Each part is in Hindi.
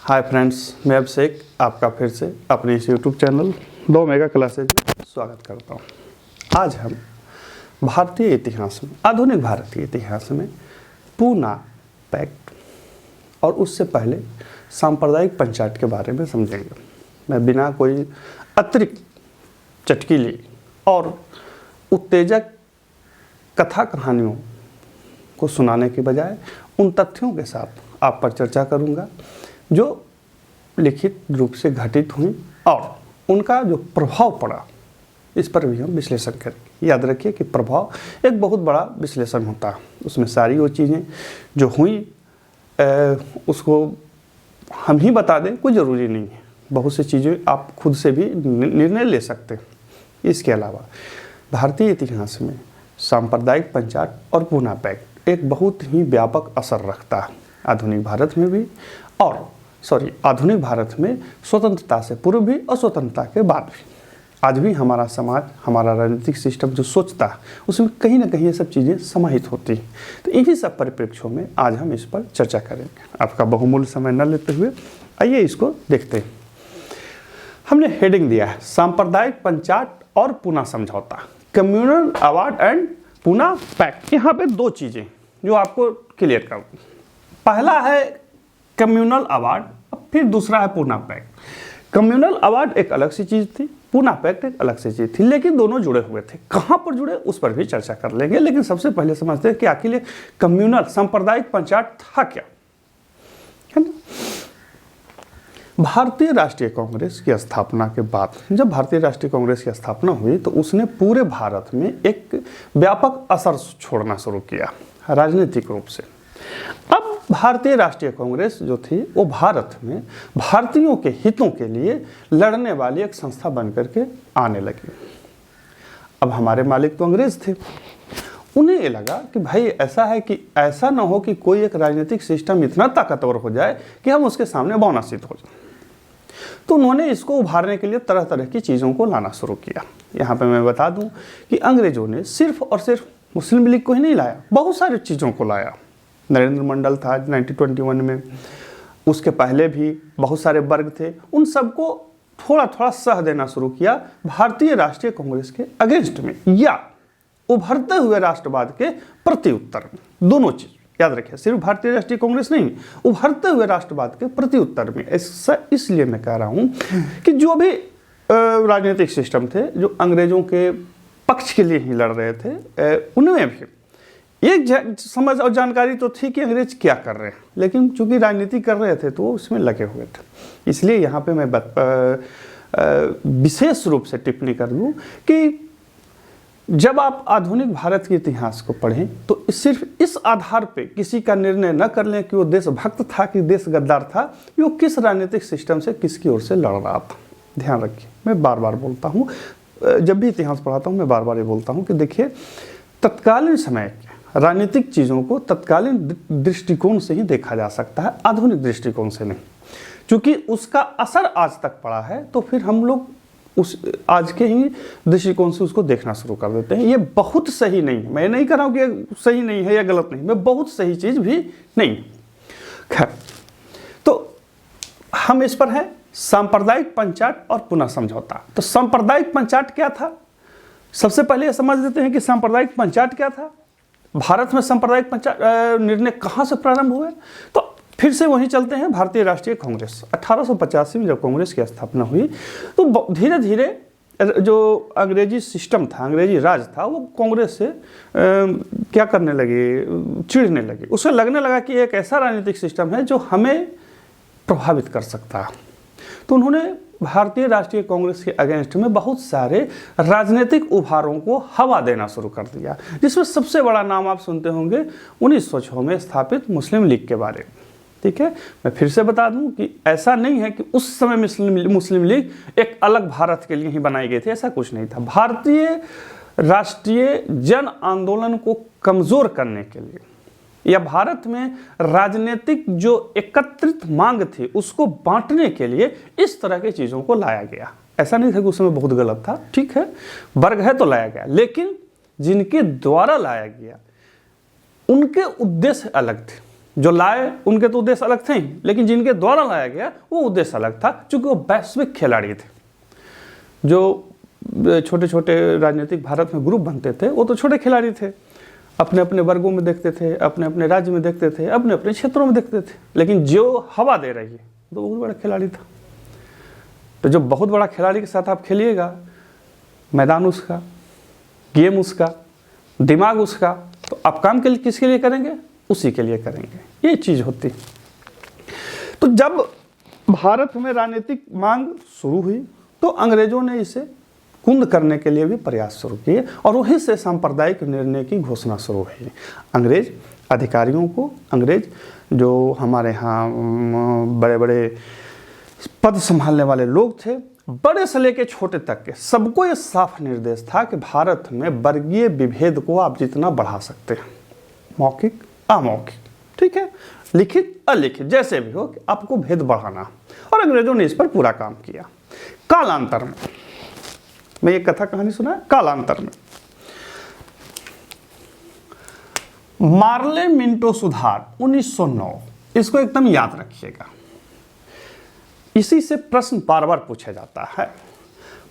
हाय फ्रेंड्स, मैं अभिषेक आपका फिर से अपने इस यूट्यूब चैनल 2 मेगा क्लासेज में स्वागत करता हूँ। आज हम भारतीय इतिहास में, आधुनिक भारतीय इतिहास में पूना पैक्ट और उससे पहले सांप्रदायिक पंचायत के बारे में समझेंगे। मैं बिना कोई अतिरिक्त चटकीली और उत्तेजक कथा कहानियों को सुनाने के बजाय उन तथ्यों के साथ आप पर चर्चा करूंगा जो लिखित रूप से घटित हुई और उनका जो प्रभाव पड़ा, इस पर भी हम विश्लेषण करेंगे। याद रखिए कि प्रभाव एक बहुत बड़ा विश्लेषण होता है। उसमें सारी वो चीज़ें जो हुई उसको हम ही बता दें, कोई ज़रूरी नहीं है। बहुत सी चीज़ें आप खुद से भी निर्णय ले सकते हैं। इसके अलावा भारतीय इतिहास में सांप्रदायिक पंचायत और पूना पैक्ट एक बहुत ही व्यापक असर रखता है, आधुनिक भारत में भी आधुनिक भारत में स्वतंत्रता से पूर्व भी और स्वतंत्रता के बाद भी। आज भी हमारा समाज, हमारा राजनीतिक सिस्टम जो सोचता है उसमें कहीं ना कहीं ये सब चीज़ें समाहित होती हैं। तो इन्हीं सब परिप्रेक्ष्यों में आज हम इस पर चर्चा करेंगे। आपका बहुमूल्य समय न लेते हुए आइए इसको देखते हैं। हमने हेडिंग दिया है सांप्रदायिक पंचायत और पूना समझौता, communal award and Poona pact. यहाँ पे दो चीज़ें जो आपको क्लियर कर दूँ। पहला है कम्युनल अवार्ड, फिर दूसरा है पूना पैक्ट। कम्युनल अवार्ड एक अलग सी चीज़ थी, पूना पैक्ट एक अलग सी चीज़ थी, लेकिन दोनों जुड़े हुए थे। कहाँ पर जुड़े उस पर भी चर्चा कर लेंगे, लेकिन सबसे पहले समझते हैं कि आखिर ये कम्युनल सांप्रदायिक पंचायत था क्या, है ना। भारतीय राष्ट्रीय कांग्रेस की स्थापना के बाद, जब भारतीय राष्ट्रीय कांग्रेस की स्थापना हुई तो उसने पूरे भारत में एक व्यापक असर छोड़ना शुरू किया राजनीतिक रूप से। अब भारतीय राष्ट्रीय कांग्रेस जो थी वो भारत में भारतीयों के हितों के लिए लड़ने वाली एक संस्था बनकर के आने लगी। अब हमारे मालिक तो अंग्रेज थे, उन्हें ये लगा कि भाई ऐसा है कि ऐसा ना हो कि कोई एक राजनीतिक सिस्टम इतना ताकतवर हो जाए कि हम उसके सामने बौनासित हो जाए। तो उन्होंने इसको उभारने के लिए तरह तरह की चीज़ों को लाना शुरू किया। यहाँ पे मैं बता दूं कि अंग्रेजों ने सिर्फ और सिर्फ मुस्लिम लीग को ही नहीं लाया, बहुत सारी चीज़ों को लाया। नरेंद्र मंडल था 1921 में, उसके पहले भी बहुत सारे वर्ग थे, उन सबको थोड़ा थोड़ा सह देना शुरू किया भारतीय राष्ट्रीय कांग्रेस के अगेंस्ट में या उभरते हुए राष्ट्रवाद के प्रति उत्तर में। दोनों चीज याद रखिए, सिर्फ भारतीय राष्ट्रीय कांग्रेस नहीं, उभरते हुए राष्ट्रवाद के प्रति उत्तर में। ऐसा इसलिए मैं कह रहा हूं कि जो भी राजनीतिक सिस्टम थे जो अंग्रेजों के पक्ष के लिए ही लड़ रहे थे, उनमें भी एक समझ और जानकारी तो थी कि अंग्रेज क्या कर रहे हैं, लेकिन चूंकि राजनीति कर रहे थे तो वो उसमें लगे हुए थे। इसलिए यहाँ पे मैं विशेष रूप से टिप्पणी कर दूँ कि जब आप आधुनिक भारत के इतिहास को पढ़ें तो सिर्फ इस आधार पे किसी का निर्णय न कर लें कि वो देशभक्त था कि देश गद्दार था, कि वो किस राजनीतिक सिस्टम से किसकी ओर से लड़ रहा था। ध्यान रखिए, मैं बार बार बोलता हूँ, जब भी इतिहास पढ़ाता हूँ मैं बार बार ये बोलता हूँ कि देखिए तत्कालीन समय राजनीतिक चीज़ों को तत्कालीन दृष्टिकोण से ही देखा जा सकता है, आधुनिक दृष्टिकोण से नहीं। क्योंकि उसका असर आज तक पड़ा है तो फिर हम लोग उस आज के ही दृष्टिकोण से उसको देखना शुरू कर देते हैं। ये बहुत सही नहीं है, मैं नहीं कह रहा हूँ कि सही नहीं है या गलत नहीं, मैं बहुत सही चीज़ भी नहीं। खैर, तो हम इस पर हैं सांप्रदायिक पंचायत और पुनः समझौता। तो सांप्रदायिक पंचायत क्या था, सबसे पहले ये समझ लेते हैं कि सांप्रदायिक पंचायत क्या था। भारत में सांप्रदायिक पंचायत निर्णय कहाँ से प्रारंभ हुए, तो फिर से वहीं चलते हैं। भारतीय राष्ट्रीय कांग्रेस 1885 में जब कांग्रेस की स्थापना हुई तो धीरे धीरे जो अंग्रेजी सिस्टम था, अंग्रेजी राज था, वो कांग्रेस से क्या करने लगे, चिढ़ने लगे। उसे लगने लगा कि एक ऐसा राजनीतिक सिस्टम है जो हमें प्रभावित कर सकता है। तो उन्होंने भारतीय राष्ट्रीय कांग्रेस के अगेंस्ट में बहुत सारे राजनीतिक उभारों को हवा देना शुरू कर दिया, जिसमें सबसे बड़ा नाम आप सुनते होंगे 1906 में स्थापित मुस्लिम लीग के बारे में। ठीक है, मैं फिर से बता दूं कि ऐसा नहीं है कि उस समय मुस्लिम लीग एक अलग भारत के लिए ही बनाई गई थी, ऐसा कुछ नहीं था। भारतीय राष्ट्रीय जन आंदोलन को कमजोर करने के लिए या भारत में राजनीतिक जो एकत्रित मांग थी उसको बांटने के लिए इस तरह की चीज़ों को लाया गया। ऐसा नहीं था कि उस समय बहुत गलत था, ठीक है, वर्ग है तो लाया गया, लेकिन जिनके द्वारा लाया गया उनके उद्देश्य अलग थे। जो लाए उनके तो उद्देश्य अलग थे ही, लेकिन जिनके द्वारा लाया गया वो उद्देश्य अलग था, क्योंकि वो वैश्विक खिलाड़ी थे। जो छोटे छोटे राजनीतिक भारत में ग्रुप बनते थे वो तो छोटे खिलाड़ी थे, अपने अपने वर्गों में देखते थे, अपने अपने राज्य में देखते थे, अपने अपने क्षेत्रों में देखते थे। लेकिन जो हवा दे रही है तो बहुत बड़ा खिलाड़ी था। तो जो बहुत बड़ा खिलाड़ी के साथ आप खेलिएगा, मैदान उसका, गेम उसका, दिमाग उसका, तो आप काम के लिए किसके लिए करेंगे? उसी के लिए करेंगे। ये चीज़ होती। तो जब भारत में राजनीतिक मांग शुरू हुई तो अंग्रेजों ने इसे कुंद करने के लिए भी प्रयास शुरू किए और वहीं से सांप्रदायिक निर्णय की घोषणा शुरू हुई। अंग्रेज अधिकारियों को, अंग्रेज जो हमारे यहाँ बड़े बड़े पद संभालने वाले लोग थे, बड़े से लेके छोटे तक के सबको ये साफ निर्देश था कि भारत में वर्गीय विभेद को आप जितना बढ़ा सकते हैं, मौखिक अमौखिक, ठीक है, लिखित अलिखित, जैसे भी हो, कि आपको भेद बढ़ाना। और अंग्रेजों ने इस पर पूरा काम किया। कालांतर में, मैं एक कथा कहानी सुना, कालांतर में मार्ले मिंटो सुधार 1909, इसको एकदम याद रखिएगा, इसी से प्रश्न बार बार पूछा जाता है।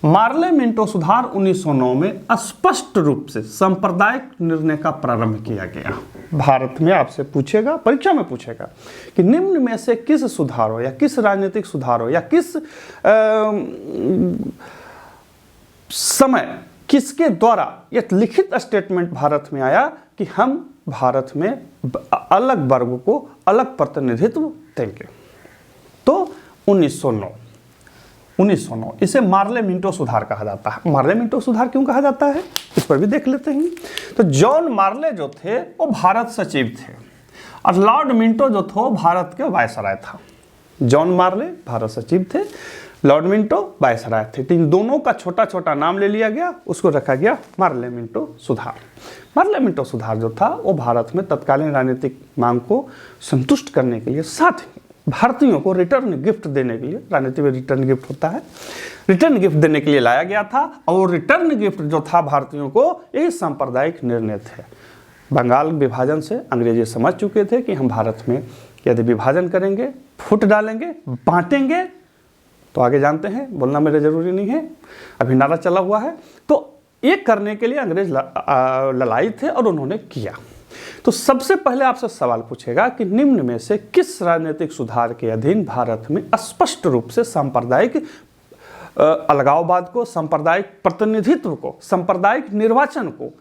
मार्ले मिंटो सुधार 1909 में स्पष्ट रूप से सांप्रदायिक निर्णय का प्रारंभ किया गया। भारत में आपसे पूछेगा, परीक्षा में पूछेगा कि निम्न में से किस सुधार हो या किस राजनीतिक सुधार हो या किस समय किसके द्वारा यह लिखित स्टेटमेंट भारत में आया कि हम भारत में अलग वर्ग को अलग प्रतिनिधित्व देंगे। तो 1909 इसे मार्ले मिंटो सुधार कहा जाता है। मार्ले मिंटो सुधार क्यों कहा जाता है, इस पर भी देख लेते हैं। तो जॉन मार्ले जो थे वो भारत सचिव थे और लॉर्ड मिंटो जो थे भारत के वायसराय था। जॉन मार्ले भारत सचिव थे, लॉर्ड मिंटो वायसराय थे। तो इन दोनों का छोटा छोटा नाम ले लिया गया, उसको रखा गया मार्ले मिंटो सुधार। मार्ले मिंटो सुधार जो था वो भारत में तत्कालीन राजनीतिक मांग को संतुष्ट करने के लिए, साथ ही भारतीयों को रिटर्न गिफ्ट देने के लिए, राजनीति में रिटर्न गिफ्ट होता है, रिटर्न गिफ्ट देने के लिए लाया गया था। और रिटर्न गिफ्ट जो था भारतीयों को, ये सांप्रदायिक निर्णय थे। बंगाल विभाजन से अंग्रेजी समझ चुके थे कि हम भारत में यदि विभाजन करेंगे, फूट डालेंगे, बांटेंगे, तो आगे जानते हैं, बोलना मेरे जरूरी नहीं है, अभी नारा चला हुआ है। तो ये करने के लिए अंग्रेज लड़ाई थे और उन्होंने किया। तो सबसे पहले आपसे सवाल पूछेगा कि निम्न में से किस राजनीतिक सुधार के अधीन भारत में स्पष्ट रूप से सांप्रदायिक अलगाववाद को, सांप्रदायिक प्रतिनिधित्व को, सांप्रदायिक निर्वाचन को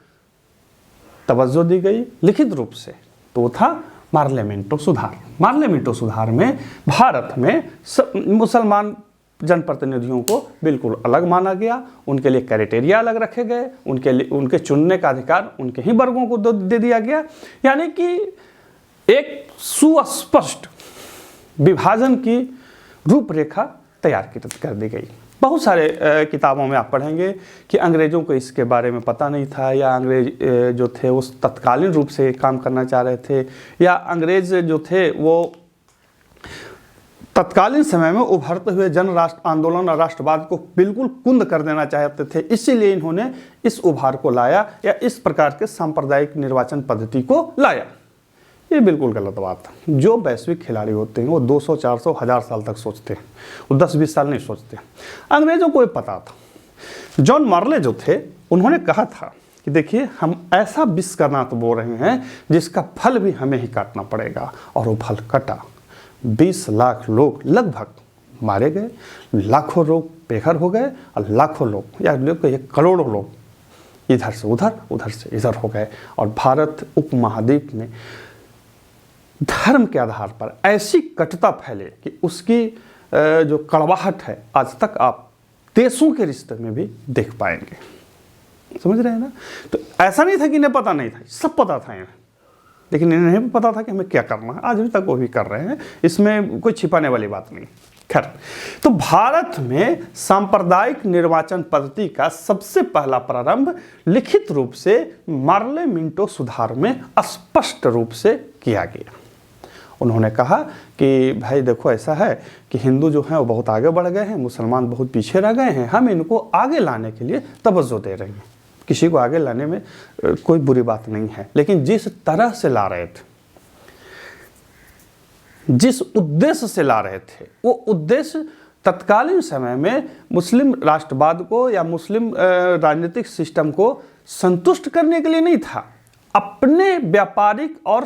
तवज्जो दी गई लिखित रूप से? तो था मार्ले मिंटो सुधार। मार्ले मिंटो सुधार में भारत में मुसलमान जनप्रतिनिधियों को बिल्कुल अलग माना गया, उनके लिए क्राइटेरिया अलग रखे गए, उनके चुनने का अधिकार उनके ही वर्गों को दे दिया गया। यानी कि एक सुस्पष्ट विभाजन की रूपरेखा तैयार कर दी गई। बहुत सारे किताबों में आप पढ़ेंगे कि अंग्रेज़ों को इसके बारे में पता नहीं था, या अंग्रेज जो थे वो तत्कालीन रूप से काम करना चाह रहे थे, या अंग्रेज जो थे वो तत्कालीन समय में उभरते हुए जन राष्ट्र आंदोलन और राष्ट्रवाद को बिल्कुल कुंद कर देना चाहते थे। इसीलिए इन्होंने इस उभार को लाया या इस प्रकार के सांप्रदायिक निर्वाचन पद्धति को लाया। ये बिल्कुल गलत बात है। जो वैश्विक खिलाड़ी होते हैं वो 200, 400, 1000 साल तक सोचते हैं, वो 10-20 साल नहीं सोचते। अंग्रेजों को ये पता था। जॉन मार्ले जो थे उन्होंने कहा था कि देखिए, हम ऐसा विष का नात बो रहे हैं जिसका फल भी हमें ही काटना पड़ेगा। और वो फल कटा। 20 लाख लोग लगभग मारे गए, लाखों लोग बेघर हो गए और लाखों लोग या करोड़ों लोग इधर से उधर, उधर से इधर हो गए। और भारत उपमहाद्वीप में धर्म के आधार पर ऐसी कटुता फैले कि उसकी जो कड़वाहट है आज तक आप देशों के रिश्ते में भी देख पाएंगे। समझ रहे हैं ना? तो ऐसा नहीं था कि इन्हें पता नहीं था, सब पता था इन्हें, लेकिन इन्हें भी पता था कि हमें क्या करना है। आज भी तक वो भी कर रहे हैं, इसमें कोई छिपाने वाली बात नहीं। खैर, तो भारत में सांप्रदायिक निर्वाचन पद्धति का सबसे पहला प्रारंभ लिखित रूप से मार्ले मिंटो सुधार में स्पष्ट रूप से किया गया। उन्होंने कहा कि भाई देखो, ऐसा है कि हिंदू जो हैं वो बहुत आगे बढ़ गए हैं, मुसलमान बहुत पीछे रह गए हैं, हम इनको आगे लाने के लिए तवज्जो दे रहे हैं। किसी को आगे लाने में कोई बुरी बात नहीं है, लेकिन जिस तरह से ला रहे थे, जिस उद्देश्य से ला रहे थे, वो उद्देश्य तत्कालीन समय में मुस्लिम राष्ट्रवाद को या मुस्लिम राजनीतिक सिस्टम को संतुष्ट करने के लिए नहीं था, अपने व्यापारिक और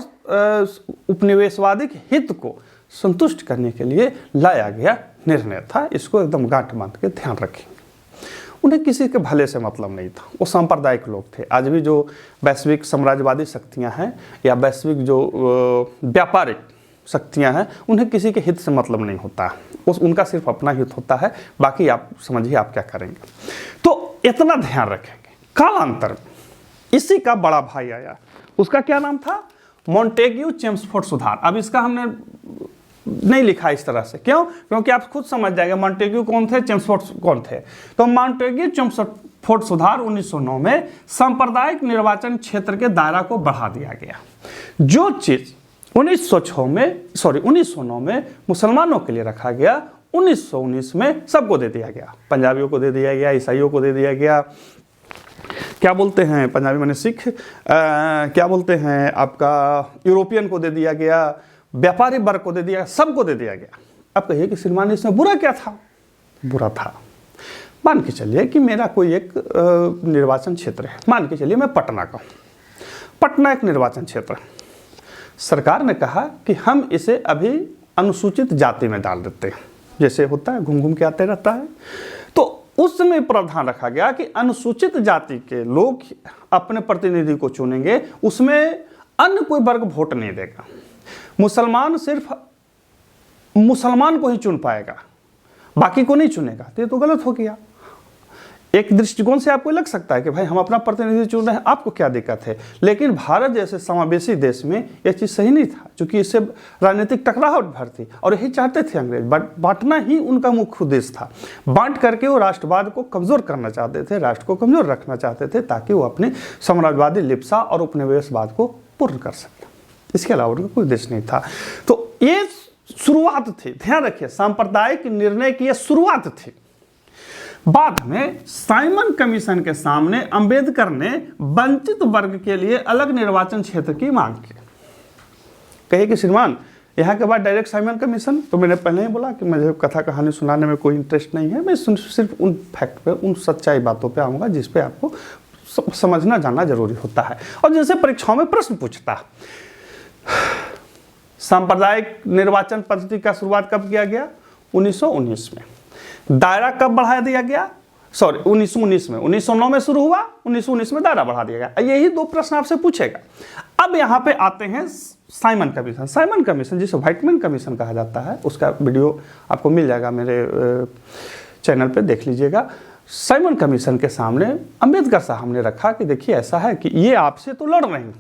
उपनिवेशवादिक हित को संतुष्ट करने के लिए लाया गया निर्णय था। इसको एकदम गांठ बांध के ध्यान रखेंगे। उन्हें किसी के भले से मतलब नहीं था, वो सांप्रदायिक लोग थे। आज भी जो वैश्विक साम्राज्यवादी शक्तियां हैं या वैश्विक जो व्यापारिक शक्तियां हैं, उन्हें किसी के हित से मतलब नहीं होता है, उनका सिर्फ अपना हित होता है, बाकी आप समझिए आप क्या करेंगे। तो इतना ध्यान रखेंगे। कालांतर इसी का बड़ा भाई आया, उसका क्या नाम था, मॉन्टेग्यू चेम्सफोर्ड सुधार। अब इसका हमने नहीं लिखा इस तरह से, क्यों? क्योंकि आप खुद समझ जाएंगे मॉन्टेग्यू कौन थे, चेम्सफोर्ड कौन थे। तो मॉन्टेग्यू चेम्सफोर्ड सुधार 1909 में सांप्रदायिक निर्वाचन क्षेत्र के दायरा को बढ़ा दिया गया। जो चीज 1909 में मुसलमानों के लिए रखा गया, 1919 में सबको दे दिया गया। पंजाबियों को दे दिया गया, ईसाइयों को दे दिया गया, क्या बोलते हैं पंजाबी माने सिख, क्या बोलते हैं आपका यूरोपियन को दे दिया गया, व्यापारी वर्ग को दे दिया, सबको दे दिया गया। अब कहिए कि श्रीमान इसमें बुरा क्या था? बुरा था, मान के चलिए कि मेरा कोई एक निर्वाचन क्षेत्र है, मान के चलिए मैं पटना का हूँ, पटना एक निर्वाचन क्षेत्र। सरकार ने कहा कि हम इसे अभी अनुसूचित जाति में डाल देते हैं, जैसे होता है घूम घूम के आते रहता है। तो उसमें प्रावधान रखा गया कि अनुसूचित जाति के लोग अपने प्रतिनिधि को चुनेंगे, उसमें अन्य कोई वर्ग वोट नहीं देगा, मुसलमान सिर्फ मुसलमान को ही चुन पाएगा, बाकी को नहीं चुनेगा। तो ये तो गलत हो गया। एक दृष्टिकोण से आपको लग सकता है कि भाई हम अपना प्रतिनिधि चुन रहे हैं, आपको क्या दिक्कत है, लेकिन भारत जैसे समावेशी देश में यह चीज़ सही नहीं था, क्योंकि इससे राजनीतिक टकराहट भरती, और यही चाहते थे अंग्रेज। बांटना ही उनका मुख्य उद्देश्य था। बांट करके वो राष्ट्रवाद को कमज़ोर करना चाहते थे, राष्ट्र को कमज़ोर रखना चाहते थे, ताकि वो अपने साम्राज्यवादी लिप्सा और उपनिवेशवाद को पूर्ण कर सकें। इसके अलावा उनका कोई उद्देश्य नहीं था। तो ये शुरुआत थी, ध्यान रखिए, सांप्रदायिक निर्णय की यह शुरुआत थी। बाद में साइमन कमीशन के सामने अंबेडकर ने वंचित वर्ग के लिए अलग निर्वाचन क्षेत्र की मांग की। कहे कि श्रीमान यहाँ के बाद डायरेक्ट साइमन कमीशन, तो मैंने पहले ही बोला कि मुझे कथा कहानी सुनाने में कोई इंटरेस्ट नहीं है, मैं सिर्फ उन फैक्ट पे, उन सच्चाई बातों पे आऊँगा जिस पे आपको समझना जानना जरूरी होता है और जिनसे परीक्षाओं में प्रश्न पूछता है। सांप्रदायिक निर्वाचन पद्धति का शुरुआत कब किया गया? 1919 में। दायरा कब बढ़ा दिया गया? 1919 में। 1909 में शुरू हुआ, 1919 में दायरा बढ़ा दिया गया। यही दो प्रश्न आपसे पूछेगा। अब यहाँ पे आते हैं साइमन कमीशन। साइमन कमीशन जिसे व्हाइटमैन कमीशन कहा जाता है, उसका वीडियो आपको मिल जाएगा मेरे चैनल पे, देख लीजिएगा। साइमन कमीशन के सामने अंबेडकर साहब ने रखा कि देखिए ऐसा है कि ये आपसे तो लड़ रहे हैं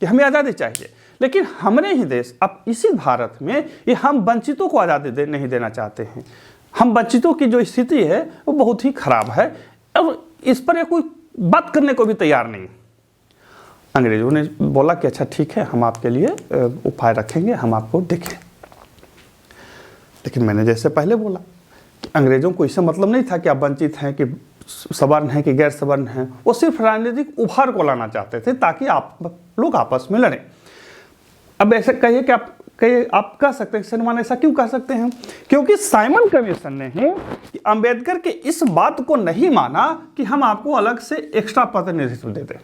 कि हमें आज़ादी चाहिए, लेकिन हमारे ही देश, अब इसी भारत में ये हम वंचितों को आज़ादी नहीं देना चाहते हैं। हम वंचितों की जो स्थिति है वो बहुत ही खराब है, अब इस पर ये कोई बात करने को भी तैयार नहीं। अंग्रेजों ने बोला कि अच्छा ठीक है, हम आपके लिए उपाय रखेंगे, हम आपको देखें। लेकिन मैंने जैसे पहले बोला कि अंग्रेजों को इससे मतलब नहीं था कि आप वंचित हैं, कि सवर्ण हैं, कि गैर सवर्ण हैं। वो सिर्फ राजनीतिक उभार को लाना चाहते थे ताकि आप लोग आपस में लड़ें। अब ऐसे कहिए कि आप कह सकते हैं श्रीमान ऐसा क्यों कह सकते हैं? क्योंकि साइमन कमीशन ने कि अंबेडकर के इस बात को नहीं माना कि हम आपको अलग से एक्स्ट्रा प्रतिनिधित्व दे दें।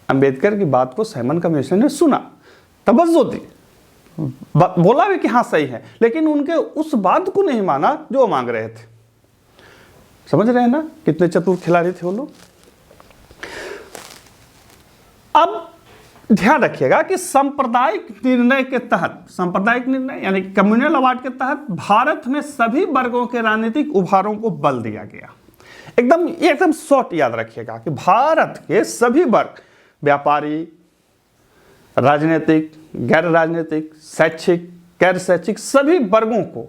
अंबेडकर की बात को साइमन कमीशन ने सुना, तवज्जो दी, बोला भी कि हाँ सही है, लेकिन उनके उस बात को नहीं माना जो वो मांग रहे थे। समझ रहे हैं ना कितने चतुर खिलाड़ी थे वो लोग। अब ध्यान रखिएगा कि सांप्रदायिक निर्णय के तहत, सांप्रदायिक निर्णय यानी कम्युनल अवार्ड के तहत भारत में सभी वर्गों के राजनीतिक उभारों को बल दिया गया। एकदम शॉर्ट याद रखिएगा कि भारत के सभी वर्ग, व्यापारी, राजनीतिक, गैर राजनीतिक, शैक्षिक, गैर शैक्षिक, सभी वर्गों को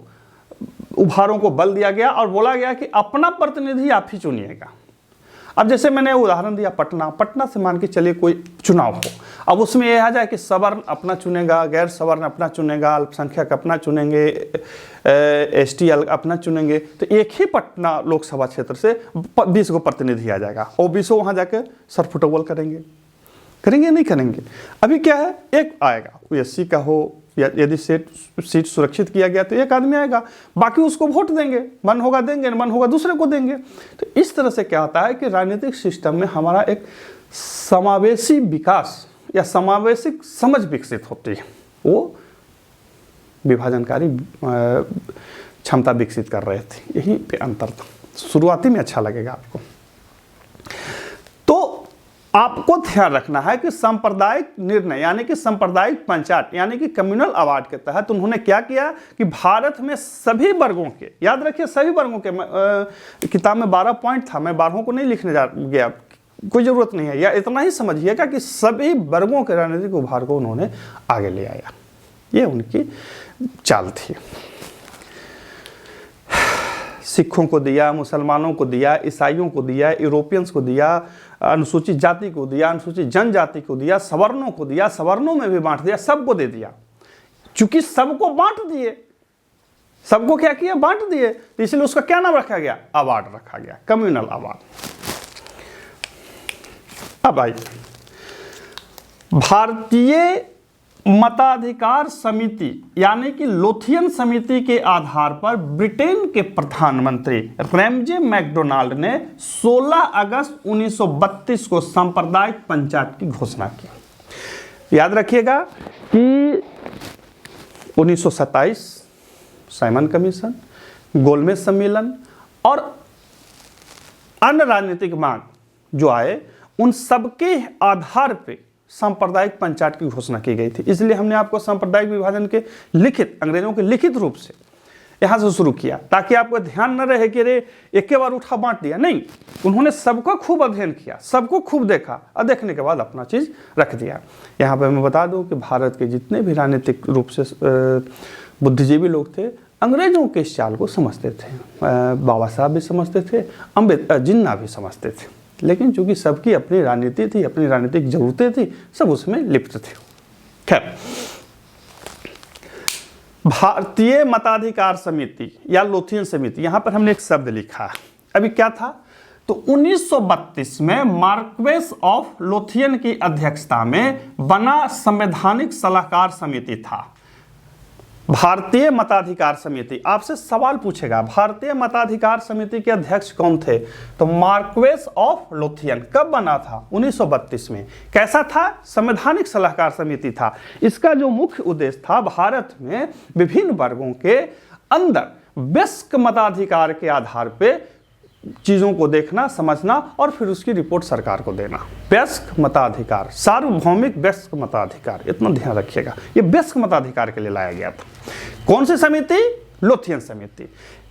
उभारों को बल दिया गया और बोला गया कि अपना प्रतिनिधि आप ही चुनिएगा। अब जैसे मैंने उदाहरण दिया पटना से मान के चलिए कोई चुनाव हो, अब उसमें यह आ जाए कि सवर्ण अपना चुनेगा, गैर सवर्ण अपना चुनेगा, अल्पसंख्यक अपना चुनेंगे, एसटी अपना चुनेंगे, तो एक ही पटना लोकसभा क्षेत्र से 20 को प्रतिनिधि आ जाएगा और 20 वहाँ जाकर सरफुटबॉल करेंगे नहीं करेंगे। अभी क्या है, एक आएगा, वो एससी का हो यदि सीट सुरक्षित किया गया तो एक आदमी आएगा, बाकी उसको वोट देंगे, मन होगा देंगे, मन होगा दूसरे को देंगे। तो इस तरह से क्या होता है कि राजनीतिक सिस्टम में हमारा एक समावेशी विकास या समावेशी समझ विकसित होती है, वो विभाजनकारी क्षमता विकसित कर रहे थे। यही पे अंतर था। शुरुआती में अच्छा लगेगा आपको। तो आपको ध्यान रखना है कि सांप्रदायिक निर्णय यानी कि सांप्रदायिक पंचायत यानी कि कम्युनल अवार्ड के तहत उन्होंने क्या किया कि भारत में सभी वर्गों के, याद रखिए सभी वर्गों के, किताब में 12 पॉइंट था, मैं 12 को नहीं लिखने जा गया, कोई ज़रूरत नहीं है, या इतना ही समझिएगा कि सभी वर्गों के राजनीतिक उभार को उन्होंने आगे ले आया। ये उनकी चाल थी। सिखों को दिया, मुसलमानों को दिया, ईसाइयों को दिया, यूरोपियंस को दिया, अनुसूचित जाति को दिया, अनुसूचित जनजाति को दिया, सवर्णों को दिया, सवर्णों में भी बांट दिया, सबको दे दिया। चूंकि सबको बांट दिए, सबको क्या किया, बांट दिए, तो इसलिए उसका क्या नाम रखा गया, अवार्ड रखा गया, कम्युनल अवार्ड। अब आइए, भारतीय मताधिकार समिति यानी कि लोथियन समिति के आधार पर ब्रिटेन के प्रधानमंत्री रैमजे मैकडोनाल्ड ने 16 अगस्त 1932 को सांप्रदायिक पंचायत की घोषणा की। याद रखिएगा कि 1927 साइमन कमीशन, गोलमेज सम्मेलन और अन्य राजनीतिक मांग जो आए, उन सबके आधार पे सांप्रदायिक पंचायत की घोषणा की गई थी। इसलिए हमने आपको सांप्रदायिक विभाजन के लिखित, अंग्रेजों के लिखित रूप से यहां से शुरू किया, ताकि आपको ध्यान न रहे कि रे एक बार उठा बांट दिया, नहीं, उन्होंने सबको खूब अध्ययन किया, सबको खूब देखा और देखने के बाद अपना चीज रख दिया। यहाँ पे मैं बता दूं कि भारत के जितने भी राजनीतिक रूप से बुद्धिजीवी लोग थे, अंग्रेजों के इस चाल को समझते थे। बाबा साहब भी समझते थे, अम्बेडकर, जिन्ना भी समझते थे, लेकिन चूंकि सबकी अपनी राजनीति थी, अपनी राजनीतिक जरूरतें थी, सब उसमें लिप्त थे। खैर, भारतीय मताधिकार समिति या लोथियन समिति, यहां पर हमने एक शब्द लिखा है, अभी क्या था, तो 1932 में मार्क्वेस ऑफ लोथियन की अध्यक्षता में बना संवैधानिक सलाहकार समिति था। भारतीय मताधिकार समिति, आपसे सवाल पूछेगा भारतीय मताधिकार समिति के अध्यक्ष कौन थे, तो मार्क्वेस ऑफ लोथियन। कब बना था, 1932 में। कैसा था, संवैधानिक सलाहकार समिति था। इसका जो मुख्य उद्देश्य था, भारत में विभिन्न वर्गों के अंदर वयस्क मताधिकार के आधार पे चीजों को देखना, समझना और फिर उसकी रिपोर्ट सरकार को देना। वयस्क मताधिकार, सार्वभौमिक वयस्क मताधिकार, इतना ध्यान रखिएगा, ये वयस्क मताधिकार के लिए लाया गया था। कौन सी समिति, लोथियन समिति।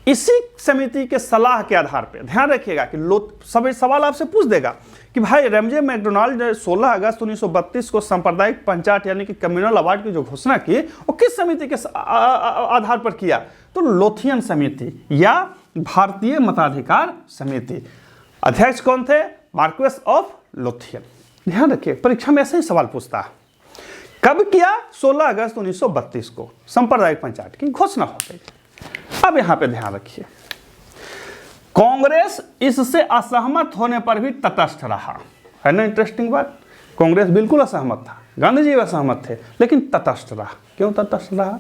इसी समिति के सलाह के आधार पर ध्यान रखिएगा कि सब सवाल आपसे पूछ देगा कि भाई रैमजे मैकडोनाल्ड ने 16 अगस्त 1932 को सांप्रदायिक पंचायत यानी कि कम्युनल अवार्ड की जो घोषणा की, वो किस समिति के आधार पर किया, तो लोथियन समिति या भारतीय मताधिकार समिति। अध्यक्ष कौन थे, मार्क्वेस ऑफ लोथियन। ध्यान रखिए, परीक्षा में ऐसे ही सवाल पूछता है। कब किया, 16 अगस्त 1932 को सांप्रदायिक पंचायत की घोषणा हो गई। अब यहां पे ध्यान रखिए, कांग्रेस इससे असहमत होने पर भी तटस्थ रहा, है ना इंटरेस्टिंग बात। कांग्रेस बिल्कुल असहमत था, गांधी जी असहमत थे, लेकिन तटस्थ रहा। क्यों तटस्थ रहा,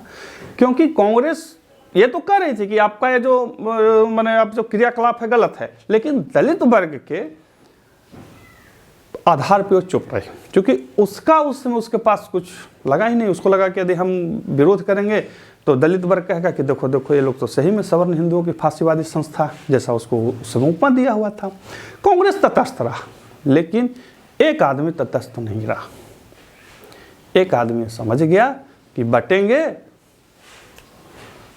क्योंकि कांग्रेस ये तो कह रही थी कि आपका ये जो माने आप जो क्रियाकलाप है गलत है, लेकिन दलित वर्ग के आधार पे वो चुप रही, क्योंकि उसका उस समय उसके पास कुछ लगा ही नहीं। उसको लगा कि यदि हम विरोध करेंगे तो दलित वर्ग कहेगा कि देखो देखो ये लोग तो सही में सवर्ण हिंदुओं की फांसीवादी संस्था, जैसा उसको उस समय उपमा दिया हुआ था। कांग्रेस तटस्थ रहा, लेकिन एक आदमी तटस्थ नहीं रहा। एक आदमी समझ गया कि बटेंगे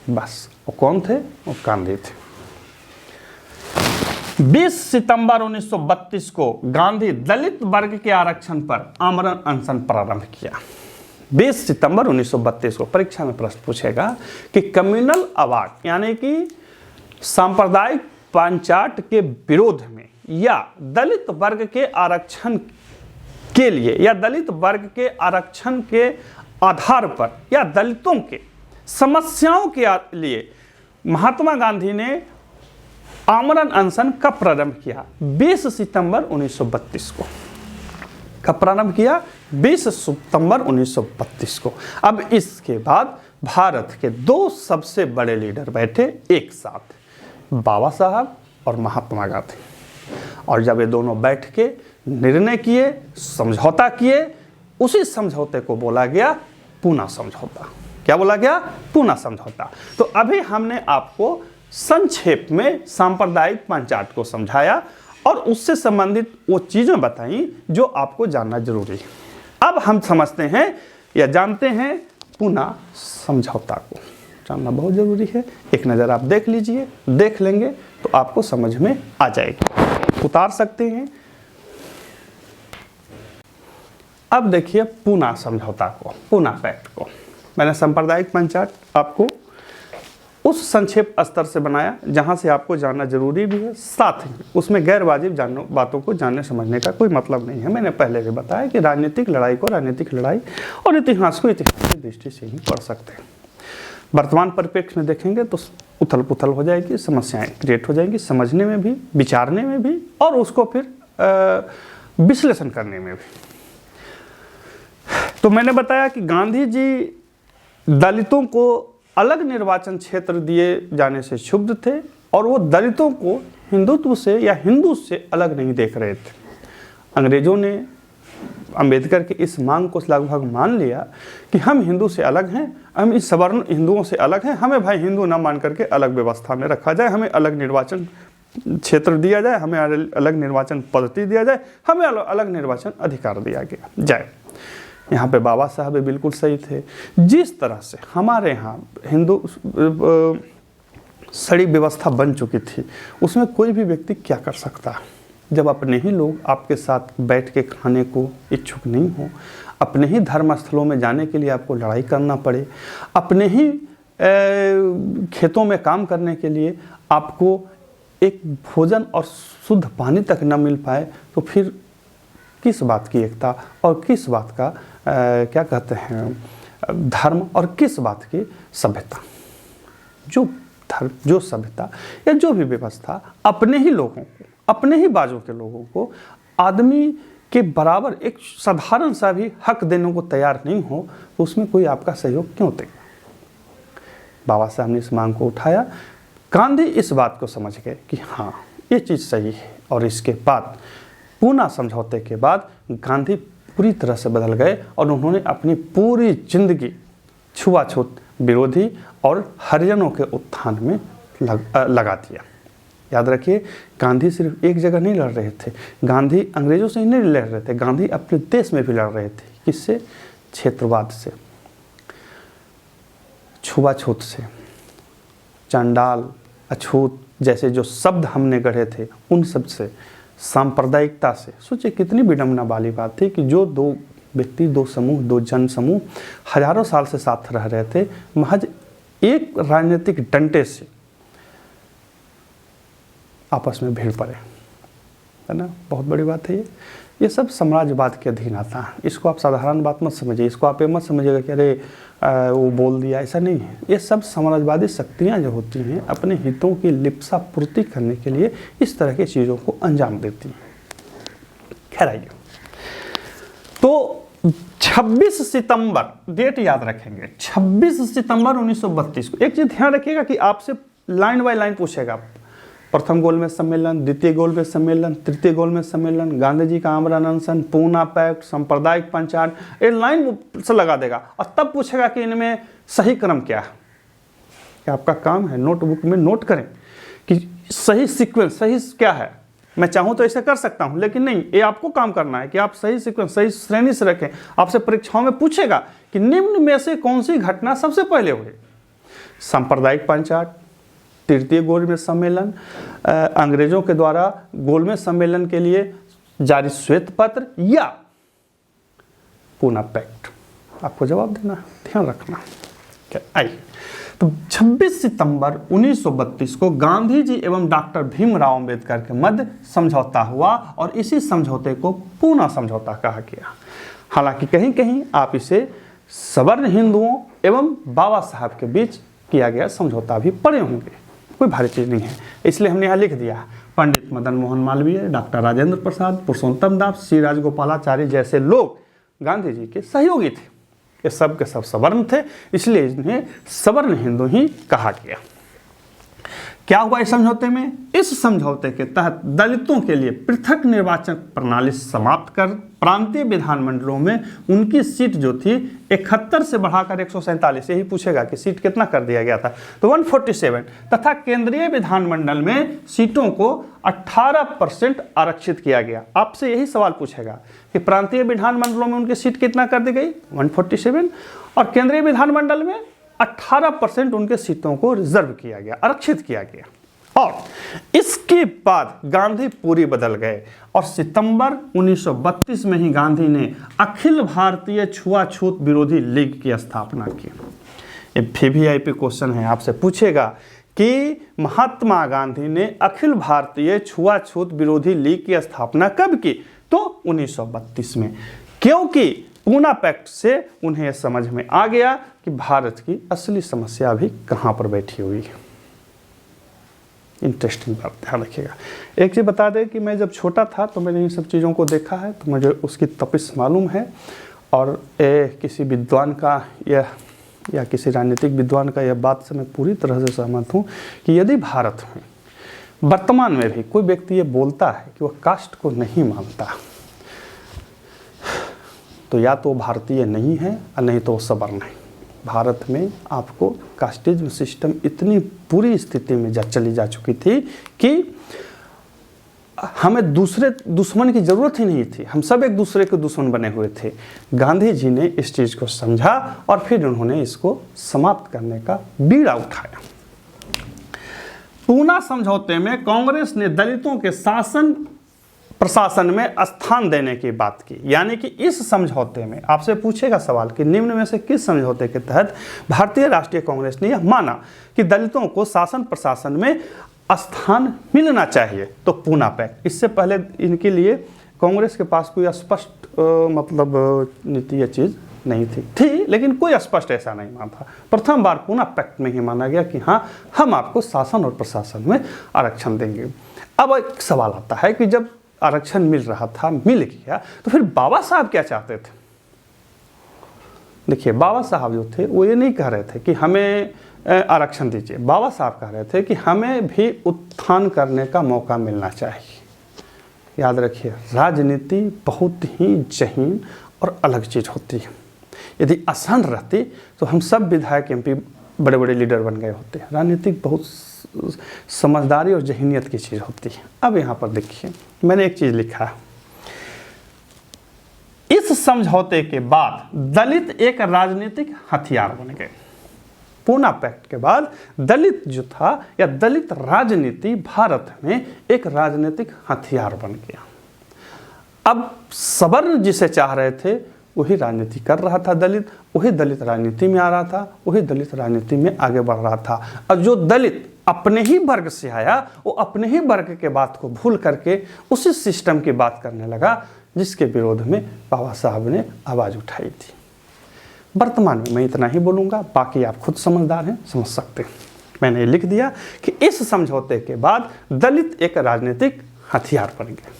बस। वो कौन थे, वो गांधी थे। 20 सितंबर 1932 को गांधी दलित वर्ग के आरक्षण पर आमरण अनशन प्रारंभ किया। 20 सितंबर 1932 को परीक्षा में प्रश्न पूछेगा कि कम्युनल अवार्ड यानी कि सांप्रदायिक पंचायत के विरोध में या दलित वर्ग के आरक्षण के लिए या दलित वर्ग के आरक्षण के आधार पर या दलितों के समस्याओं के लिए महात्मा गांधी ने आमरण अनशन का प्रारंभ किया 20 सितंबर 1932 को। कब प्रारंभ किया? 20 सितंबर 1932 को। अब इसके बाद भारत के दो सबसे बड़े लीडर बैठे एक साथ, बाबा साहब और महात्मा गांधी। और जब ये दोनों बैठ के निर्णय किए, समझौता किए, उसी समझौते को बोला गया पूना समझौता। क्या बोला गया? पूना समझौता। तो अभी हमने आपको संक्षेप में सांप्रदायिक पंचायत को समझाया और उससे संबंधित वो चीजें बताई जो आपको जानना जरूरी है। अब हम समझते हैं या जानते हैं पूना समझौता को। जानना बहुत जरूरी है। एक नज़र आप देख लीजिए, देख लेंगे तो आपको समझ में आ जाएगी। उतार सकते हैं। अब देखिए पूना समझौता को, पूना पैक्ट को। मैंने सांप्रदायिक पंचायत आपको उस संक्षेप स्तर से बनाया जहां से आपको जानना जरूरी भी है, साथ ही उसमें गैर वाजिब बातों को जानने समझने का कोई मतलब नहीं है। मैंने पहले भी बताया कि राजनीतिक लड़ाई को राजनीतिक लड़ाई और इतिहास को इतिहास की दृष्टि से ही पढ़ सकते हैं। वर्तमान परिप्रेक्ष्य में देखेंगे तो उथल पुथल हो जाएगी, समस्याएं क्रिएट हो जाएंगी, समझने में भी, विचारने में भी और उसको फिर विश्लेषण करने में भी। तो मैंने बताया कि गांधी जी दलितों को अलग निर्वाचन क्षेत्र दिए जाने से क्षुब्ध थे और वो दलितों को हिंदुत्व से या हिंदू से अलग नहीं देख रहे थे। अंग्रेजों ने अंबेडकर की इस मांग को लगभग मान लिया कि हम हिंदू से अलग हैं, हम इस सवर्ण हिंदुओं से अलग हैं, हमें भाई हिंदू ना मान करके अलग व्यवस्था में रखा जाए, हमें अलग निर्वाचन क्षेत्र दिया जाए, हमें अलग निर्वाचन पद्धति दिया जाए, हमें अलग निर्वाचन अधिकार दिया गया जाए। यहाँ पे बाबा साहब भी बिल्कुल सही थे। जिस तरह से हमारे यहाँ हिंदू सड़ी व्यवस्था बन चुकी थी, उसमें कोई भी व्यक्ति क्या कर सकता है जब अपने ही लोग आपके साथ बैठ के खाने को इच्छुक नहीं हो, अपने ही धर्म स्थलों में जाने के लिए आपको लड़ाई करना पड़े, अपने ही खेतों में काम करने के लिए आपको एक भोजन और शुद्ध पानी तक न मिल पाए, तो फिर किस बात की एकता और किस बात का क्या कहते हैं धर्म और किस बात की सभ्यता। जो धर्म, जो सभ्यता या जो भी व्यवस्था अपने ही लोगों को, अपने ही बाजू के लोगों को आदमी के बराबर एक साधारण सा भी हक देने को तैयार नहीं हो, तो उसमें कोई आपका सहयोग क्यों देगा। बाबा साहब ने इस मांग को उठाया। गांधी इस बात को समझ गए कि हाँ ये चीज़ सही है, और इसके बाद पूना समझौते के बाद गांधी पूरी तरह से बदल गए और उन्होंने अपनी पूरी जिंदगी छुआछूत विरोधी और हरिजनों के उत्थान में लगा दिया। याद रखिए, गांधी सिर्फ एक जगह नहीं लड़ रहे थे, गांधी अंग्रेजों से ही नहीं लड़ रहे थे, गांधी अपने देश में भी लड़ रहे थे। किससे? क्षेत्रवाद से, छुआछूत से, चंडाल, अछूत जैसे जो शब्द हमने गढ़े थे उन सब से, सांप्रदायिकता से। सोचिए कितनी विडंबना वाली बात थी कि जो दो व्यक्ति, दो समूह, दो जन समूह हजारों साल से साथ रह रहे थे, महज एक राजनीतिक डंडे से आपस में भिड़ पड़े, है ना। बहुत बड़ी बात है ये सब साम्राज्यवाद के अधीन आता है। इसको आप साधारण बात मत समझिए, इसको आप ये मत समझिएगा कि अरे वो बोल दिया, ऐसा नहीं है। ये सब साम्राज्यवादी शक्तियाँ जो होती हैं अपने हितों की लिप्सा पूर्ति करने के लिए इस तरह की चीज़ों को अंजाम देती हैं। खैर आइए, तो 26 सितंबर डेट याद रखेंगे, 26 सितंबर 1932 को। एक चीज़ ध्यान रखिएगा कि आपसे लाइन बाय लाइन पूछेगा, प्रथम गोलमेज सम्मेलन, द्वितीय गोलमेज सम्मेलन, तृतीय गोलमेज सम्मेलन, गांधी जी का आमरण अनशन, पूना पैक्ट, सांप्रदायिक पंचायत, ये लाइन से लगा देगा और तब पूछेगा कि इनमें सही क्रम क्या है। कि आपका काम है नोटबुक में नोट करें कि सही सीक्वेंस, सही क्या है। मैं चाहूँ तो ऐसे कर सकता हूँ, लेकिन नहीं, ये आपको काम करना है कि आप सही सीक्वेंस, सही श्रेणी से रखें। आपसे परीक्षाओं में पूछेगा कि निम्न में से कौन सी घटना सबसे पहले हुई? सांप्रदायिक पंचायत, तृतीय गोलमेज सम्मेलन, अंग्रेजों के द्वारा गोलमेज सम्मेलन के लिए जारी श्वेत पत्र, या पूना पैक्ट। आपको जवाब देना, ध्यान रखना। क्या आइए, तो 26 सितंबर 1932 को गांधी जी एवं डॉक्टर भीमराव अंबेडकर के मध्य समझौता हुआ और इसी समझौते को पूना समझौता कहा गया। हालांकि कहीं कहीं आप इसे सवर्ण हिंदुओं एवं बाबा साहब के बीच किया गया समझौता भी पढ़े होंगे, कोई भारी चीज़ नहीं है, इसलिए हमने यहाँ लिख दिया। पंडित मदन मोहन मालवीय, डॉक्टर राजेंद्र प्रसाद, पुरुषोत्तम दास, सी राजगोपालाचारी जैसे लोग गांधी जी के सहयोगी थे। ये सब के सब सवर्ण थे, इसलिए इन्हें सवर्ण हिंदू ही कहा गया। क्या हुआ इस समझौते में? इस समझौते के तहत दलितों के लिए पृथक निर्वाचन प्रणाली समाप्त कर प्रांतीय विधानमंडलों में उनकी सीट जो थी 71 से बढ़ाकर 147, यही पूछेगा कि सीट कितना कर दिया गया था, तो 147, तथा केंद्रीय विधानमंडल में सीटों को 18% आरक्षित किया गया। आपसे यही सवाल पूछेगा कि प्रांतीय विधानमंडलों में उनकी सीट कितना कर दी गई, 147, और केंद्रीय विधानमंडल में 18% उनके सीटों को रिजर्व किया गया, आरक्षित किया गया। और इसके बाद गांधी पूरी बदल गए और सितंबर 1932 में ही गांधी ने अखिल भारतीय छुआछूत विरोधी लीग की स्थापना की। ये वीवीआईपी क्वेश्चन है, आपसे पूछेगा कि महात्मा गांधी ने अखिल भारतीय छुआछूत विरोधी लीग की स्थापना कब की, तो 1932 में, क्योंकि पूना पैक्ट से उन्हें यह समझ में आ गया कि भारत की असली समस्या भी कहां पर बैठी हुई है। इंटरेस्टिंग बात, ध्यान रखिएगा। एक चीज़ बता दें कि मैं जब छोटा था तो मैंने इन सब चीज़ों को देखा है, तो मुझे उसकी तपिश मालूम है, और किसी विद्वान का या किसी राजनीतिक विद्वान का यह बात से मैं पूरी तरह से सहमत हूँ कि यदि भारत में वर्तमान में भी कोई व्यक्ति ये बोलता है कि वह कास्ट को नहीं मानता, तो या तो भारतीय नहीं है और नहीं तो सवर्ण है। भारत में आपको कास्टिज्म सिस्टम इतनी बुरी स्थिति में चली जा चुकी थी कि हमें दूसरे दुश्मन की जरूरत ही नहीं थी, हम सब एक दूसरे के दुश्मन बने हुए थे। गांधी जी ने इस चीज को समझा और फिर उन्होंने इसको समाप्त करने का बीड़ा उठाया। पूना समझौते में कांग्रेस ने दलितों के शासन प्रशासन में स्थान देने की बात की, यानी कि इस समझौते में आपसे पूछेगा सवाल कि निम्न में से किस समझौते के तहत भारतीय राष्ट्रीय कांग्रेस ने यह माना कि दलितों को शासन प्रशासन में स्थान मिलना चाहिए, तो पूना पैक्ट। इससे पहले इनके लिए कांग्रेस के पास कोई स्पष्ट मतलब नीति या चीज नहीं थी, लेकिन कोई स्पष्ट ऐसा नहीं माना था। प्रथम बार पूना पैक्ट में ही माना गया कि हाँ, हम आपको शासन और प्रशासन में आरक्षण देंगे। अब एक सवाल आता है कि जब आरक्षण मिल रहा था, मिल गया, तो फिर बाबा साहब क्या चाहते थे? देखिए, बाबा साहब जो थे वो ये नहीं कह रहे थे कि हमें आरक्षण दीजिए। बाबा साहब कह रहे थे कि हमें भी उत्थान करने का मौका मिलना चाहिए। याद रखिए, राजनीति बहुत ही जहीन और अलग चीज होती है। यदि आसान रहती तो हम सब विधायक एमपी बड़े बड़े लीडर बन गए होते। राजनीतिक बहुत समझदारी और जहीनियत की चीज होती है। अब यहाँ पर देखिए, मैंने एक चीज लिखा है, इस समझौते के बाद दलित एक राजनीतिक हथियार बन गए। पूना पैक्ट के बाद दलित जो था या दलित राजनीति भारत में एक राजनीतिक हथियार बन गया। अब सवर्ण जिसे चाह रहे थे वही राजनीति कर रहा था दलित, वही दलित राजनीति में आ रहा था, वही दलित राजनीति में आगे बढ़ रहा था। और जो दलित अपने ही वर्ग से आया, वो अपने ही वर्ग के बात को भूल करके उसी सिस्टम की बात करने लगा जिसके विरोध में बाबा साहब ने आवाज उठाई थी। वर्तमान में मैं इतना ही बोलूँगा, बाकी आप खुद समझदार हैं, समझ सकते हैं। मैंने लिख दिया कि इस समझौते के बाद दलित एक राजनीतिक हथियार बन गए।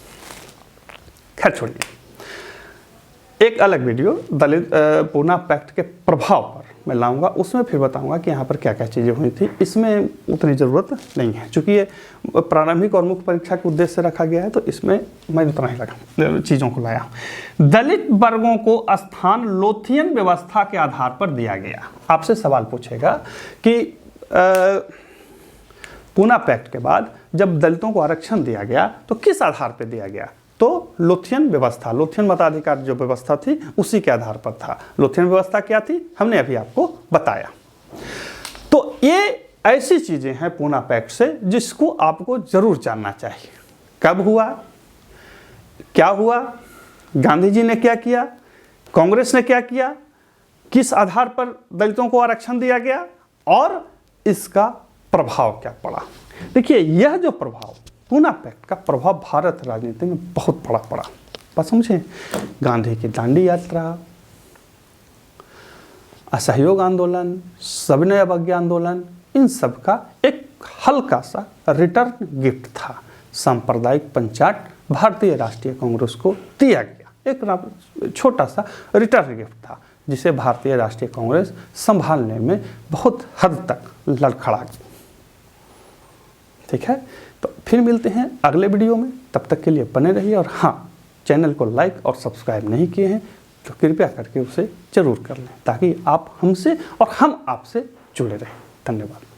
खैर छोड़िए, एक अलग वीडियो दलित पूना पैक्ट के प्रभाव पर मैं लाऊंगा, उसमें फिर बताऊंगा कि यहाँ पर क्या क्या चीज़ें हुई थी। इसमें उतनी ज़रूरत नहीं है, चूँकि ये प्रारंभिक और मुख्य परीक्षा के उद्देश्य से रखा गया है, तो इसमें मैं उतना ही लगा चीज़ों को लाया। दलित वर्गों को स्थान लोथियन व्यवस्था के आधार पर दिया गया। आपसे सवाल पूछेगा कि पूना पैक्ट के बाद जब दलितों को आरक्षण दिया गया तो किस आधार पर दिया गया? तो लोथियन व्यवस्था, लोथियन मताधिकार जो व्यवस्था थी उसी के आधार पर था। लोथियन व्यवस्था क्या थी हमने अभी आपको बताया। तो ये ऐसी चीजें हैं पूना पैक्ट से जिसको आपको जरूर जानना चाहिए। कब हुआ, क्या हुआ, गांधी जी ने क्या किया, कांग्रेस ने क्या किया, किस आधार पर दलितों को आरक्षण दिया गया और इसका प्रभाव क्या पड़ा। देखिए, यह जो प्रभाव पूना पैक्ट का प्रभाव भारत राजनीति में बहुत बड़ा पड़ा। बात समझे, गांधी की दांडी यात्रा, असहयोग आंदोलन, सविनय अवज्ञा आंदोलन, इन सब का एक हल्का सा रिटर्न गिफ्ट था। सांप्रदायिक पंचाट भारतीय राष्ट्रीय कांग्रेस को दिया गया। एक छोटा सा रिटर्न गिफ्ट था जिसे भारतीय राष्ट्रीय कांग्रेस संभालने में बहुत हद तक लड़खड़ा गई। ठीक है, तो फिर मिलते हैं अगले वीडियो में, तब तक के लिए बने रहिए। और हाँ, चैनल को लाइक और सब्सक्राइब नहीं किए हैं तो कृपया करके उसे जरूर कर लें ताकि आप हमसे और हम आपसे जुड़े रहें। धन्यवाद।